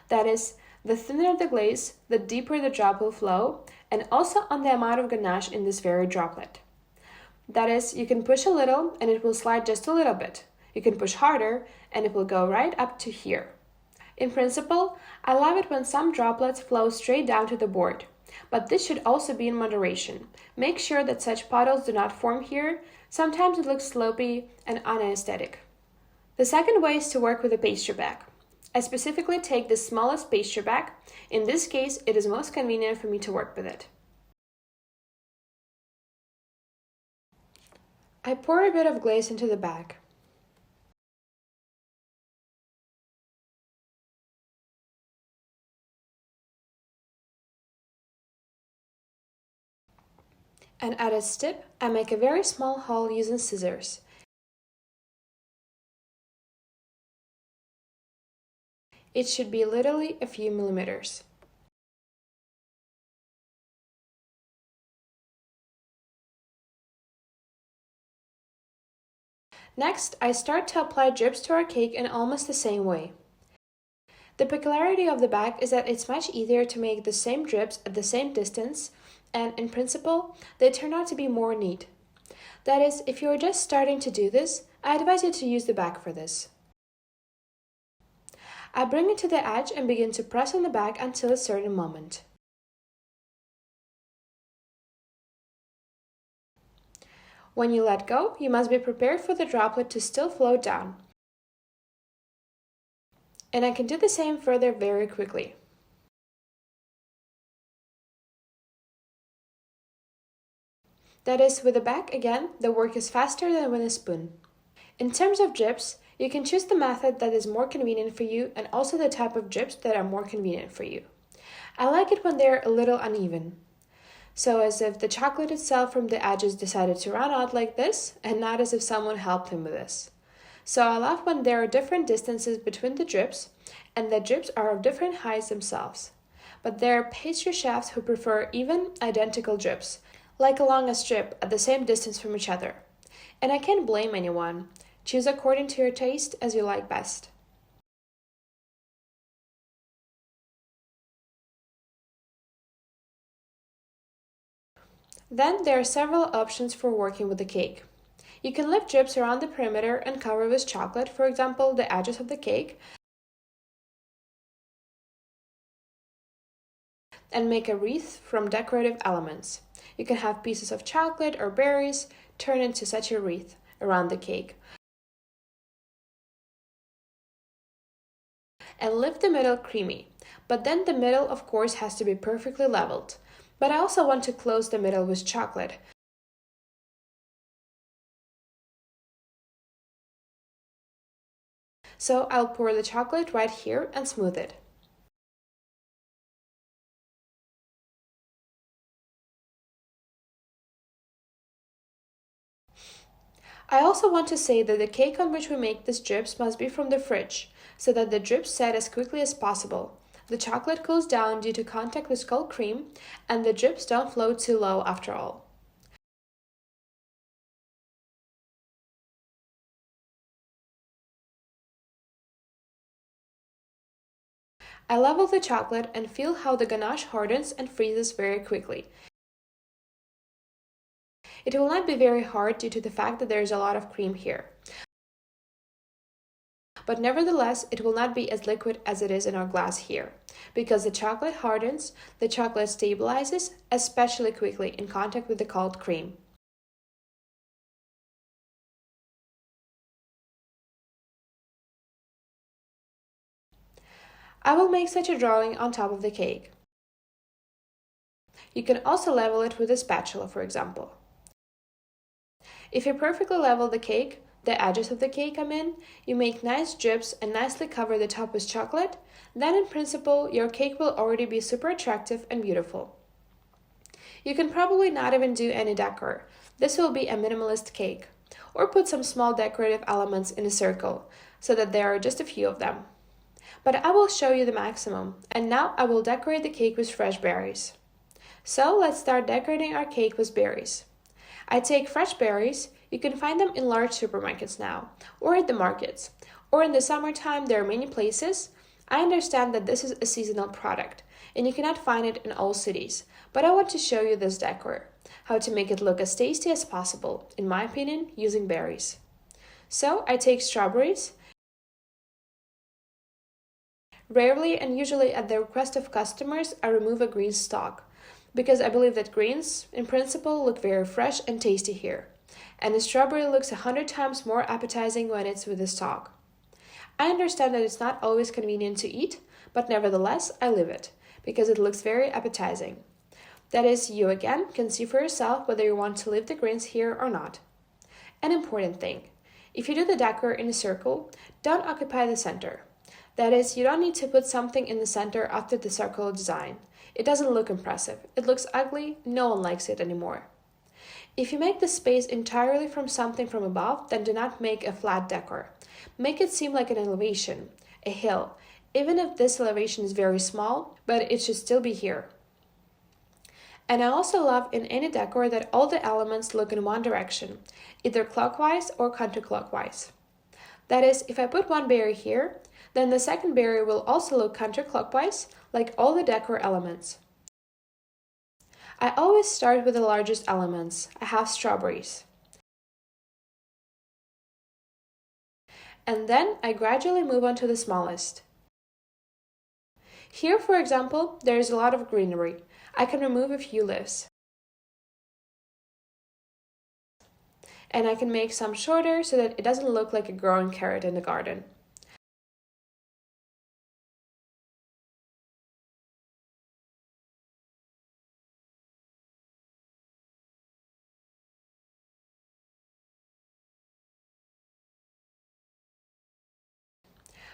That is, the thinner the glaze, the deeper the drop will flow, and also on the amount of ganache in this very droplet. That is, you can push a little and it will slide just a little bit. You can push harder and it will go right up to here. In principle, I love it when some droplets flow straight down to the board, but this should also be in moderation. Make sure that such puddles do not form here. Sometimes it looks slopey and unaesthetic. The second way is to work with a pastry bag. I specifically take the smallest pastry bag. In this case, it is most convenient for me to work with it. I pour a bit of glaze into the bag. And at its tip, I make a very small hole using scissors. It should be literally a few millimeters. Next, I start to apply drips to our cake in almost the same way. The peculiarity of the bag is that it's much easier to make the same drips at the same distance, and in principle, they turn out to be more neat. That is, if you are just starting to do this, I advise you to use the bag for this. I bring it to the edge and begin to press on the bag until a certain moment. When you let go, you must be prepared for the droplet to still flow down. And I can do the same further very quickly. That is, with the bag again, the work is faster than with a spoon. In terms of drips, you can choose the method that is more convenient for you and also the type of drips that are more convenient for you. I like it when they're a little uneven. So as if the chocolate itself from the edges decided to run out like this and not as if someone helped him with this. So I love when there are different distances between the drips and the drips are of different heights themselves. But there are pastry chefs who prefer even identical drips, like along a strip at the same distance from each other. And I can't blame anyone. Choose according to your taste as you like best. Then there are several options for working with the cake. You can leave drips around the perimeter and cover with chocolate, for example, the edges of the cake, and make a wreath from decorative elements. You can have pieces of chocolate or berries turned into such a wreath around the cake. And leave the middle creamy. But then the middle, of course, has to be perfectly leveled. But I also want to close the middle with chocolate. So I'll pour the chocolate right here and smooth it. I also want to say that the cake on which we make these drips must be from the fridge, so that the drips set as quickly as possible. The chocolate cools down due to contact with cold cream, and the drips don't float too low after all. I level the chocolate and feel how the ganache hardens and freezes very quickly. It will not be very hard due to the fact that there is a lot of cream here. But nevertheless, it will not be as liquid as it is in our glass here. Because the chocolate hardens, the chocolate stabilizes, especially quickly in contact with the cold cream. I will make such a drawing on top of the cake. You can also level it with a spatula, for example. If you perfectly level the cake, the edges of the cake you make nice drips and nicely cover the top with chocolate, then in principle your cake will already be super attractive and beautiful. You can probably not even do any decor. This will be a minimalist cake. Or put some small decorative elements in a circle, so that there are just a few of them. But I will show you the maximum, and now I will decorate the cake with fresh berries. So let's start decorating our cake with berries. I take fresh berries. You can find them in large supermarkets now, or at the markets, or in the summertime there are many places. I understand that this is a seasonal product, and you cannot find it in all cities, but I want to show you this decor, how to make it look as tasty as possible, in my opinion, using berries. So I take strawberries. Rarely and usually at the request of customers, I remove a green stalk, because I believe that greens, in principle, look very fresh and tasty here, and the strawberry looks 100 times more appetizing when it's with the stalk. I understand that it's not always convenient to eat, but nevertheless, I leave it, because it looks very appetizing. That is, you again can see for yourself whether you want to leave the greens here or not. An important thing, if you do the decor in a circle, don't occupy the center. That is, you don't need to put something in the center after the circle design. It doesn't look impressive. It looks ugly, no one likes it anymore. If you make the space entirely from something from above, then do not make a flat decor. Make it seem like an elevation, a hill, even if this elevation is very small, but it should still be here. And I also love in any decor that all the elements look in one direction, either clockwise or counterclockwise. That is, if I put one berry here, then the second berry will also look counterclockwise, like all the decor elements. I always start with the largest elements. I have strawberries. And then I gradually move on to the smallest. Here, for example, there is a lot of greenery. I can remove a few leaves. And I can make some shorter so that it doesn't look like a growing carrot in the garden.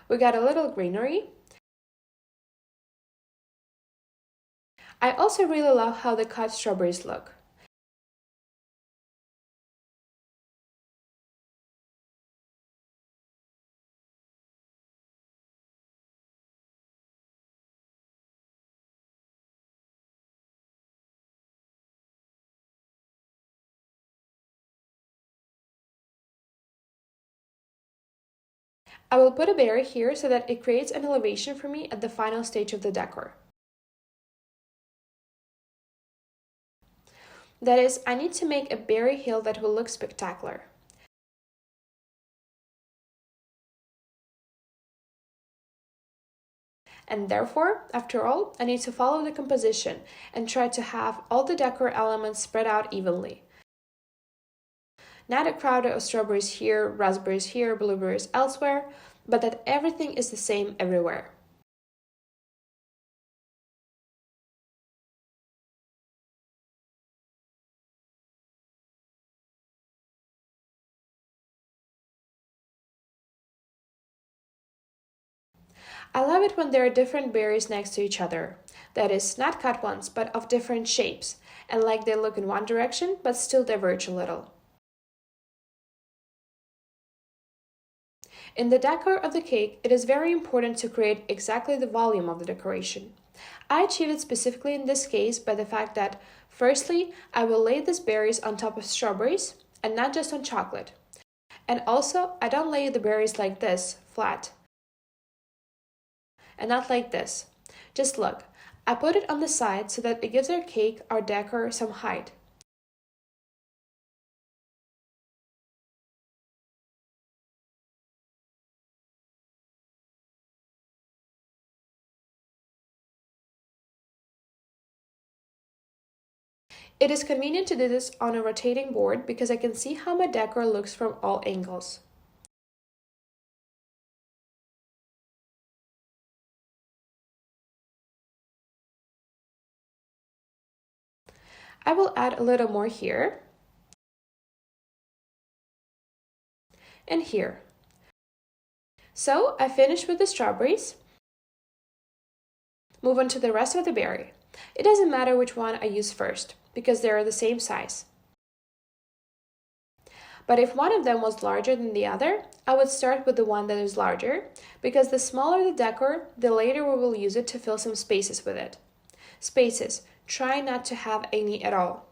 We got a little greenery. I also really love how the cut strawberries look. I will put a berry here so that it creates an elevation for me at the final stage of the decor. That is, I need to make a berry hill that will look spectacular. And therefore, after all, I need to follow the composition and try to have all the decor elements spread out evenly. Not a crowd of strawberries here, raspberries here, blueberries elsewhere, but that everything is the same everywhere. I love it when there are different berries next to each other. That is, not cut ones, but of different shapes, and like they look in one direction but still diverge a little. In the decor of the cake, it is very important to create exactly the volume of the decoration. I achieve it specifically in this case by the fact that, firstly, I will lay these berries on top of strawberries and not just on chocolate. And also, I don't lay the berries like this, flat, and not like this. Just look, I put it on the side so that it gives our cake, our decor, some height. It is convenient to do this on a rotating board because I can see how my decor looks from all angles. I will add a little more here and here. So I finished with the strawberries. Move on to the rest of the berry. It doesn't matter which one I use first because they are the same size. But if one of them was larger than the other, I would start with the one that is larger because the smaller the decor, the later we will use it to fill some spaces with it. Spaces, try not to have any at all.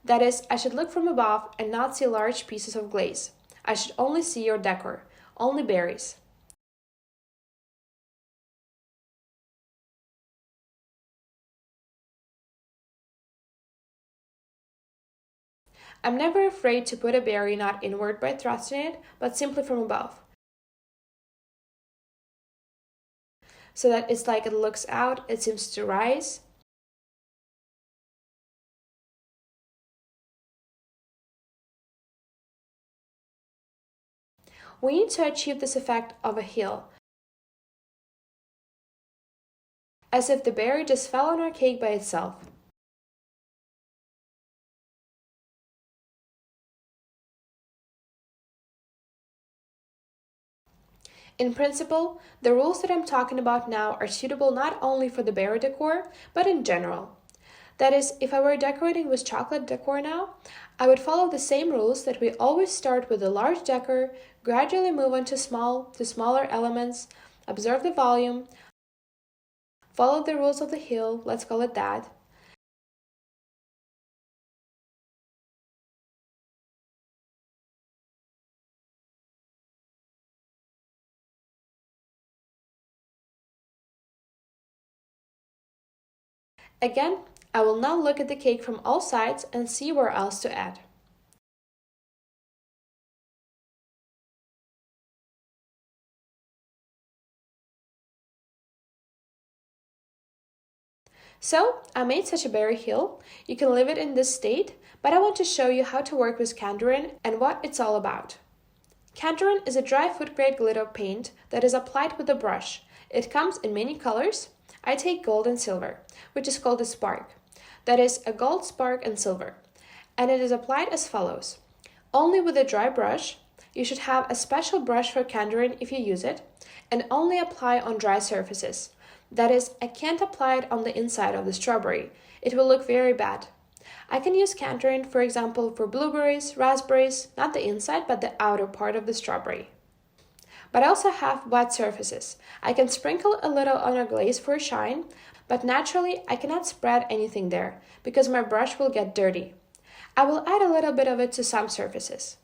That is, I should look from above and not see large pieces of glaze. I should only see your decor, only berries. I'm never afraid to put a berry not inward by thrusting it, but simply from above. So that it's like it looks out, it seems to rise. We need to achieve this effect of a hill, as if the berry just fell on our cake by itself. In principle, the rules that I'm talking about now are suitable not only for the berry decor, but in general. That is, if I were decorating with chocolate decor now, I would follow the same rules that we always start with a large decor, gradually move on to smaller elements, observe the volume, follow the rules of the hill, let's call it that. Again, I will now look at the cake from all sides and see where else to add. So, I made such a berry hill. You can leave it in this state, but I want to show you how to work with Candurin and what it's all about. Candurin is a dry food grade glitter paint that is applied with a brush. It comes in many colors. I take gold and silver, which is called a spark. That is a gold spark and silver. And it is applied as follows. Only with a dry brush. You should have a special brush for Candurin if you use it, and only apply on dry surfaces. That is, I can't apply it on the inside of the strawberry. It will look very bad. I can use Candurin, for example, for blueberries, raspberries, not the inside but the outer part of the strawberry. But I also have wet surfaces. I can sprinkle a little on a glaze for a shine, but naturally I cannot spread anything there because my brush will get dirty. I will add a little bit of it to some surfaces.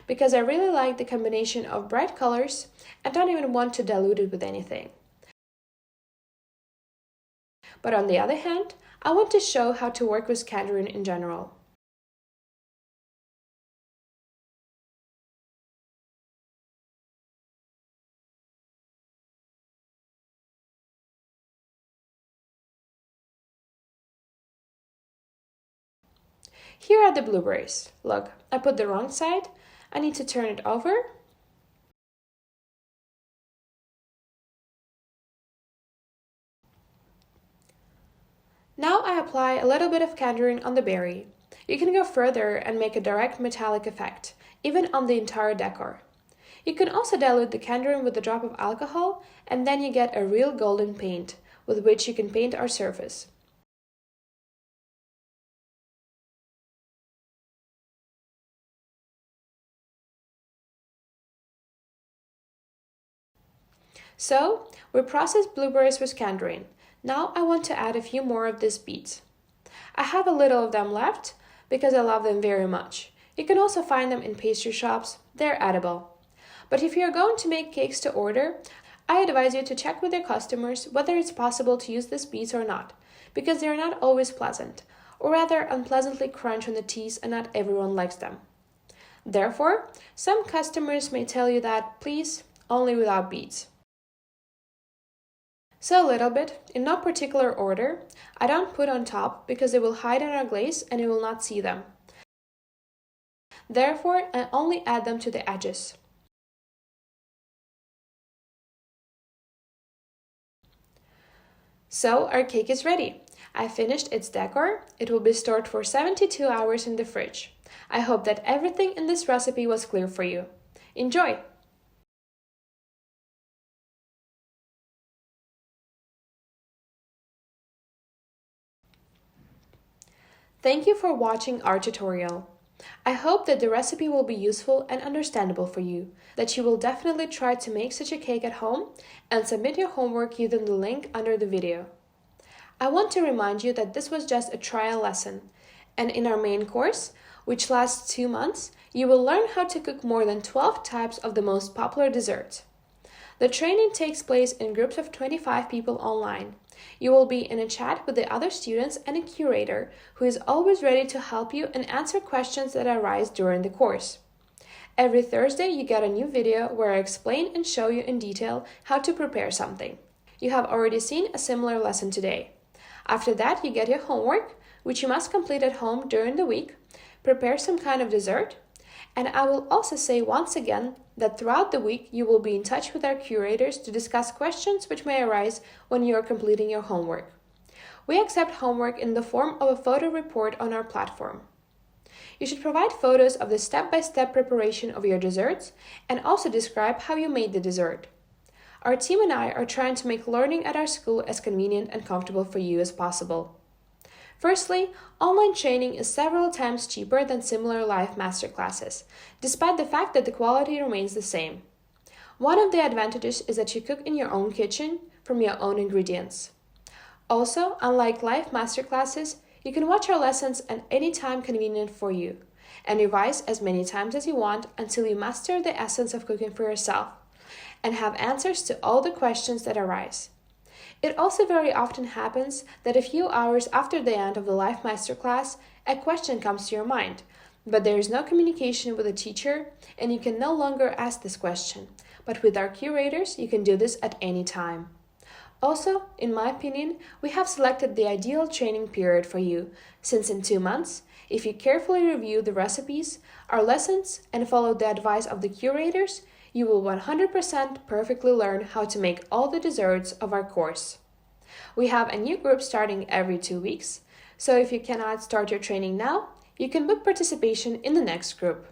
Because I really like the combination of bright colors and don't even want to dilute it with anything. But on the other hand, I want to show how to work with Candurin in general. Here are the blueberries. Look, I put the wrong side. I need to turn it over. Now I apply a little bit of Candurin on the berry. You can go further and make a direct metallic effect, even on the entire decor. You can also dilute the Canderin with a drop of alcohol, and then you get a real golden paint, with which you can paint our surface. So, we processed blueberries with Canderin. Now I want to add a few more of these beets. I have a little of them left because I love them very much. You can also find them in pastry shops, they're edible. But if you're going to make cakes to order, I advise you to check with your customers whether it's possible to use these beets or not, because they are not always pleasant, or rather unpleasantly crunch on the teeth and not everyone likes them. Therefore, some customers may tell you that, please, only without beets. So a little bit, in no particular order, I don't put on top because they will hide in our glaze and you will not see them. Therefore, I only add them to the edges. So our cake is ready. I finished its decor. It will be stored for 72 hours in the fridge. I hope that everything in this recipe was clear for you. Enjoy! Thank you for watching our tutorial. I hope that the recipe will be useful and understandable for you, that you will definitely try to make such a cake at home and submit your homework using the link under the video. I want to remind you that this was just a trial lesson, and in our main course, which lasts 2 months, you will learn how to cook more than 12 types of the most popular desserts. The training takes place in groups of 25 people online. You will be in a chat with the other students and a curator who is always ready to help you and answer questions that arise during the course. Every Thursday you get a new video where I explain and show you in detail how to prepare something. You have already seen a similar lesson today. After that you get your homework, which you must complete at home during the week, prepare some kind of dessert, and I will also say once again that throughout the week you will be in touch with our curators to discuss questions which may arise when you are completing your homework. We accept homework in the form of a photo report on our platform. You should provide photos of the step-by-step preparation of your desserts and also describe how you made the dessert. Our team and I are trying to make learning at our school as convenient and comfortable for you as possible. Firstly, online training is several times cheaper than similar live masterclasses, despite the fact that the quality remains the same. One of the advantages is that you cook in your own kitchen from your own ingredients. Also, unlike live masterclasses, you can watch our lessons at any time convenient for you, and revise as many times as you want until you master the essence of cooking for yourself, and have answers to all the questions that arise. It also very often happens that a few hours after the end of the live masterclass, a question comes to your mind, but there is no communication with the teacher and you can no longer ask this question. But with our curators, you can do this at any time. Also, in my opinion, we have selected the ideal training period for you, since in 2 months, if you carefully review the recipes, our lessons, and follow the advice of the curators, you will 100% perfectly learn how to make all the desserts of our course. We have a new group starting every 2 weeks, so if you cannot start your training now, you can book participation in the next group.